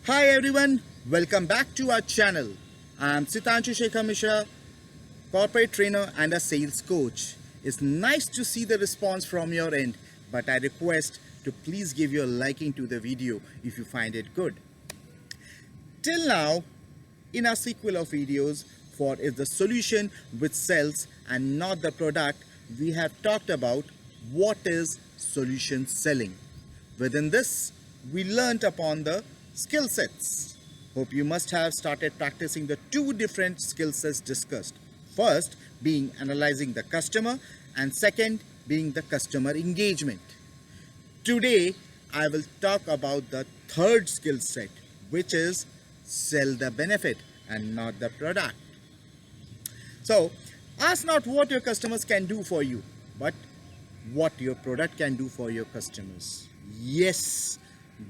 Hi everyone, welcome back to our channel. I am Sitanshu Shekhar Mishra, corporate trainer and a sales coach. It's nice to see the response from your end, but I request to please give your liking to the video if you find it good. Till now, in our sequel of videos for is the solution which sells and not the product, we have talked about what is solution selling. Within this, we learnt upon the skill sets. Hope you must have started practicing the two different skill sets discussed. First being analyzing the customer and second being the customer engagement. Today, I will talk about the third skill set, which is sell the benefit and not the product. So, ask not what your customers can do for you, but what your product can do for your customers. Yes,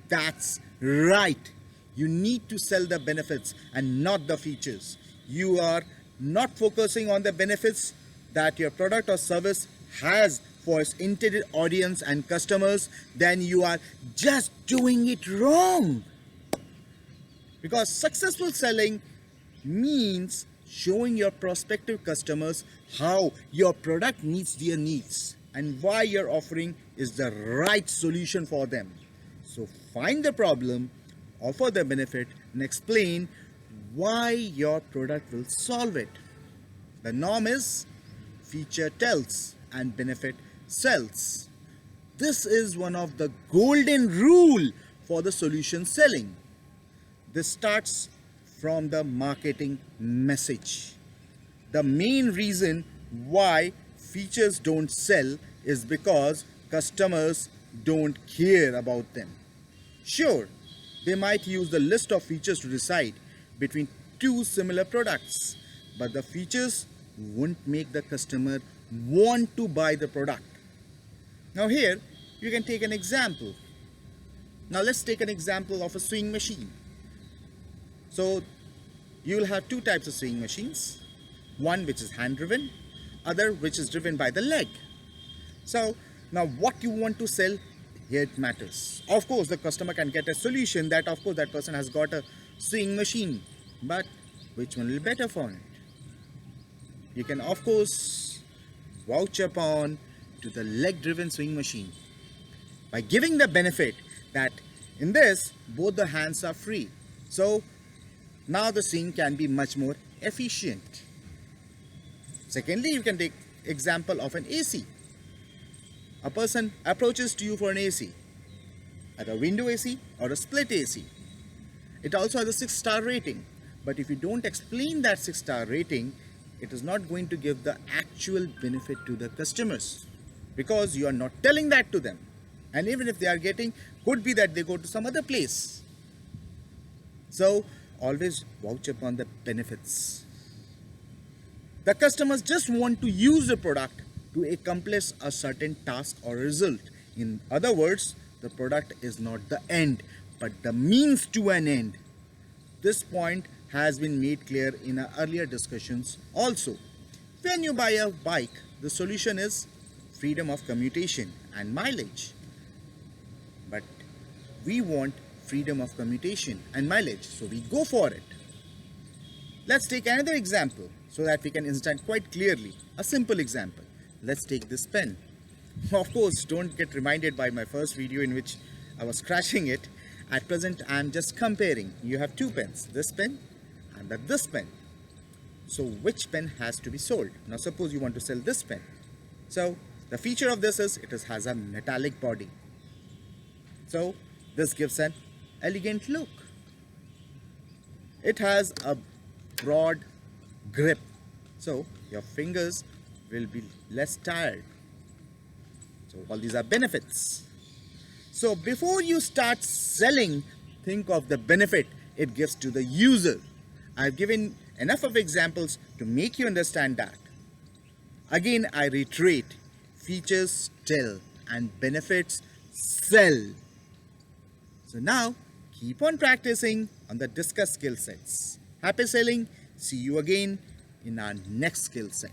that's right. You need to sell the benefits and not the features. You are not focusing on the benefits that your product or service has for its intended audience and customers, then you are just doing it wrong. Because successful selling means showing your prospective customers how your product meets their needs and why your offering is the right solution for them. So find the problem, offer the benefit, and explain why your product will solve it. The norm is feature tells and benefit sells. This is one of the golden rule for the solution selling. This starts from the marketing message. The main reason why features don't sell is because customers don't care about them. Sure, they might use the list of features to decide between two similar products, but the features won't make the customer want to buy the product. Now here, you can take an example. Now let's take an example of a sewing machine. So you will have two types of sewing machines. One which is hand driven, other which is driven by the leg. So now what you want to sell, here it matters. Of course, the customer can get a solution that of course that person has got a sewing machine, but which one will be better for it? You can of course vouch upon to the leg driven sewing machine by giving the benefit that in this both the hands are free. So now the sewing can be much more efficient. Secondly, you can take example of an AC. A person approaches to you for an AC, either window AC or a split AC. It also has a 6-star rating. But if you don't explain that 6-star rating, it is not going to give the actual benefit to the customers because you are not telling that to them. And even if they are getting, could be that they go to some other place. So always vouch upon the benefits. The customers just want to use the product to accomplish a certain task or result. In other words, the product is not the end, but the means to an end. This point has been made clear in our earlier discussions also. When you buy a bike, the solution is freedom of commutation and mileage. But we want freedom of commutation and mileage, so we go for it. Let's take another example so that we can understand quite clearly. A simple example. Let's take this pen. Of course, don't get reminded by my first video in which I was scratching it. At present, I am just comparing. You have two pens, this pen and this pen. So which pen has to be sold? Now suppose you want to sell this pen. So the feature of this is it has a metallic body. So this gives an elegant look. It has a broad grip, so your fingers will be less tired. So all these are benefits. So before you start selling, think of the benefit it gives to the user. I've given enough of examples to make you understand that. Again, I reiterate, features tell and benefits sell. So now, keep on practicing on the discussed skill sets. Happy selling. See you again in our next skill set.